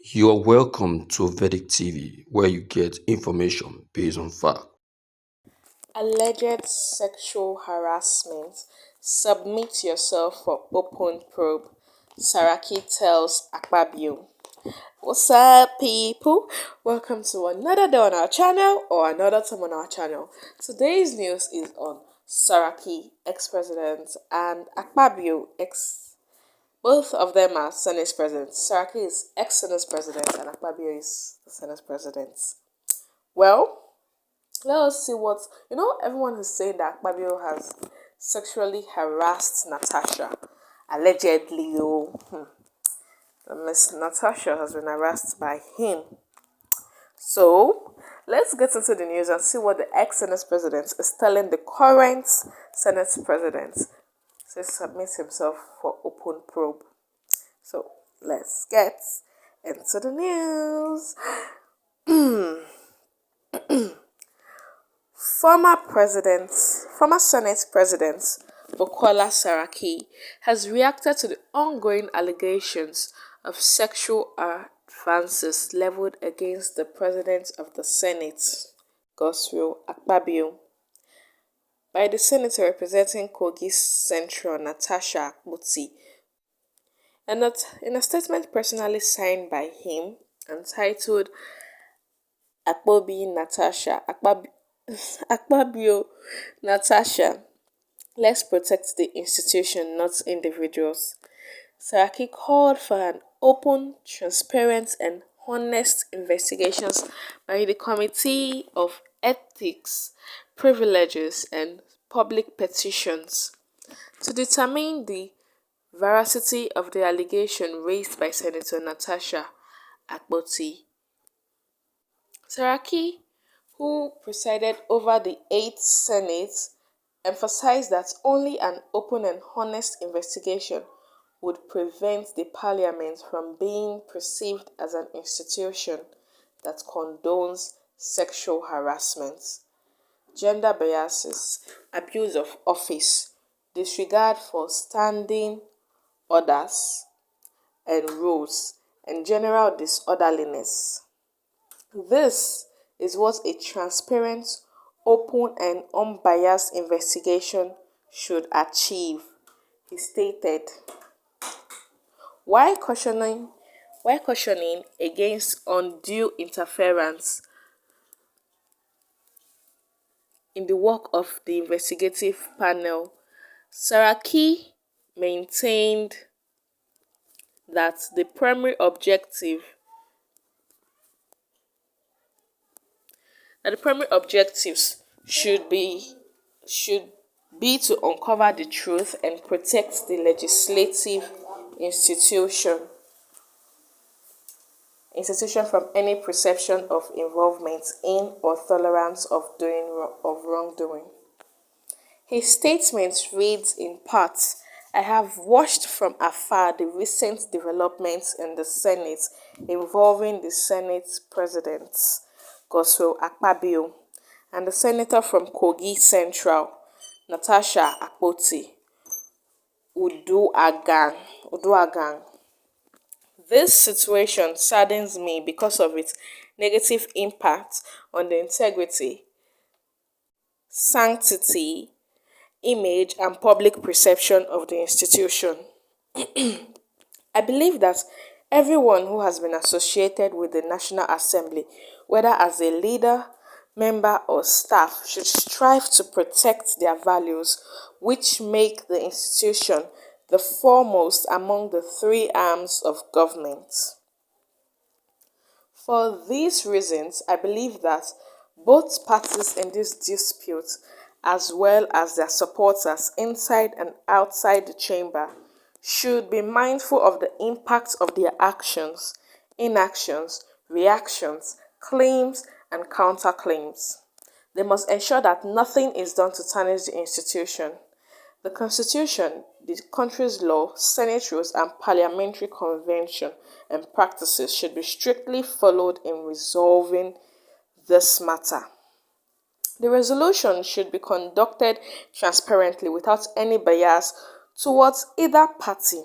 You are welcome to Vedic TV, where you get information based on fact. Alleged sexual harassment. Submit yourself for open probe. Saraki tells Akpabio. What's up, people? Welcome to another day on our channel or another time on our channel. Today's news is on Saraki, ex-president, and Akpabio, ex. Both of them are Senate presidents. Saraki is ex-Senate president, and Akpabio is the Senate president. Well, let us see what everyone is saying that Akpabio has sexually harassed Natasha. Allegedly, Miss Natasha has been harassed by him. So let's get into the news and see what the ex-Senate president is telling the current Senate president to submit himself for open probe. So let's get into the news. Former Senate President Bukola Saraki has reacted to the ongoing allegations of sexual advances leveled against the President of the Senate, Godswill Akpabio, by the senator representing Kogi Central, Natasha Akpoti, and that in a statement personally signed by him entitled Akpabio Natasha, let's protect the institution, not individuals. Saraki called for an open, transparent, and honest investigations by the Committee of Ethics, Privileges, and Public Petitions to determine the veracity of the allegation raised by Senator Natasha Akpoti. Saraki, who presided over the Eighth Senate, emphasized that only an open and honest investigation would prevent the parliament from being perceived as an institution that condones sexual harassment, gender biases, abuse of office, disregard for standing orders and rules, and general disorderliness. This is what a transparent, open, and unbiased investigation should achieve, he stated. While cautioning, while cautioning against undue interference in the work of the investigative panel, Saraki maintained that the primary objectives should be to uncover the truth and protect the legislative institution institution from any perception of involvement in or tolerance of wrongdoing. His statement reads in part, I have watched from afar the recent developments in the Senate involving the Senate President, Godswill Akpabio, and the Senator from Kogi Central, Natasha Akpoti Uduagang. This situation saddens me because of its negative impact on the integrity, sanctity, image, and public perception of the institution. I believe that everyone who has been associated with the National Assembly, whether as a leader, member, or staff, should strive to protect their values, which make the institution the foremost among the three arms of government. For these reasons, I believe that both parties in this dispute, as well as their supporters inside and outside the chamber, should be mindful of the impact of their actions, inactions, reactions, claims, and counterclaims. They must ensure that nothing is done to tarnish the institution. The Constitution, the country's law, Senate rules, and parliamentary convention and practices should be strictly followed in resolving this matter. The resolution should be conducted transparently without any bias towards either party.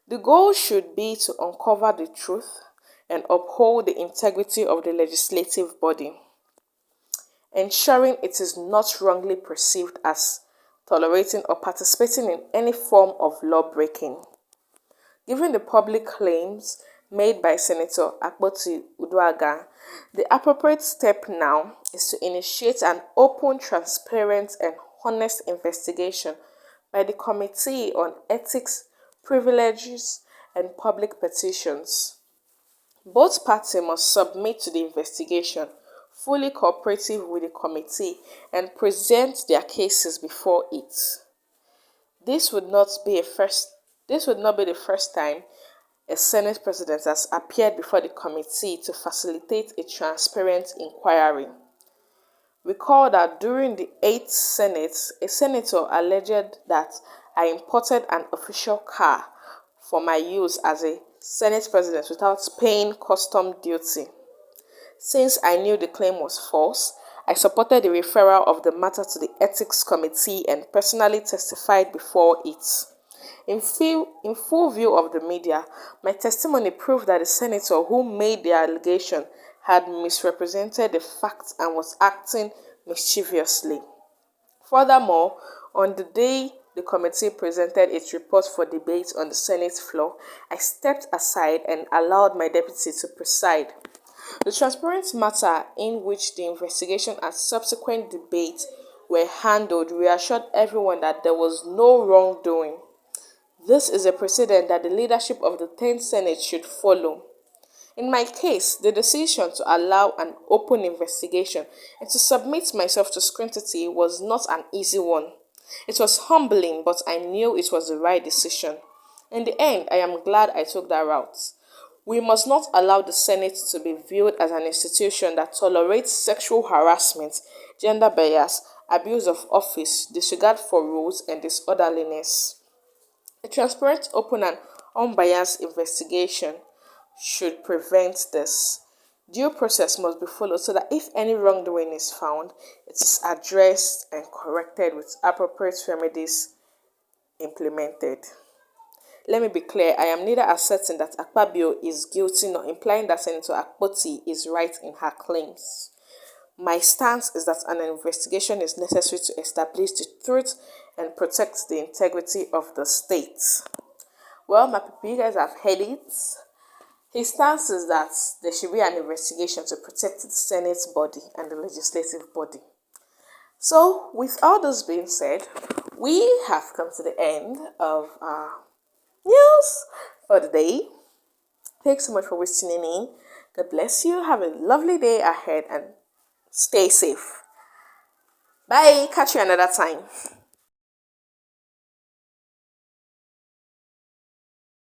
The goal should be to uncover the truth, and uphold the integrity of the legislative body, ensuring it is not wrongly perceived as tolerating or participating in any form of law breaking. Given the public claims made by Senator Akpoti Uduaga, the appropriate step now is to initiate an open, transparent, and honest investigation by the Committee on Ethics, Privileges, and Public Petitions. Both parties must submit to the investigation, fully cooperative with the committee, and present their cases before it. This would not be a first this would not be the first time a Senate president has appeared before the committee to facilitate a transparent inquiry. Recall that during the 8th Senate, a senator alleged that I imported an official car for my use as a Senate president without paying custom duty. Since I knew the claim was false, I supported the referral of the matter to the Ethics Committee and personally testified before it. In full view of the media, my testimony proved that the senator who made the allegation had misrepresented the facts and was acting mischievously. Furthermore, on the day the committee presented its report for debate on the Senate floor, I stepped aside and allowed my deputy to preside. The transparent manner in which the investigation and subsequent debate were handled reassured everyone that there was no wrongdoing. This is a precedent that the leadership of the 10th Senate should follow. In my case, the decision to allow an open investigation and to submit myself to scrutiny was not an easy one. It was humbling, but I knew it was the right decision. In the end, I am glad I took that route. We must not allow the Senate to be viewed as an institution that tolerates sexual harassment, gender bias, abuse of office, disregard for rules, and disorderliness. A transparent, open, and unbiased investigation should prevent this. Due process must be followed so that if any wrongdoing is found, it is addressed and corrected with appropriate remedies implemented. Let me be clear, I am neither asserting that Akpabio is guilty nor implying that Senator Akpoti is right in her claims. My stance is that an investigation is necessary to establish the truth and protect the integrity of the state. Well, my people, you guys have heard it. His stance is that there should be an investigation to protect the Senate body and the legislative body. So, with all this being said, we have come to the end of our news for the day. Thanks so much for listening in. God bless you. Have a lovely day ahead and stay safe. Bye. Catch you another time.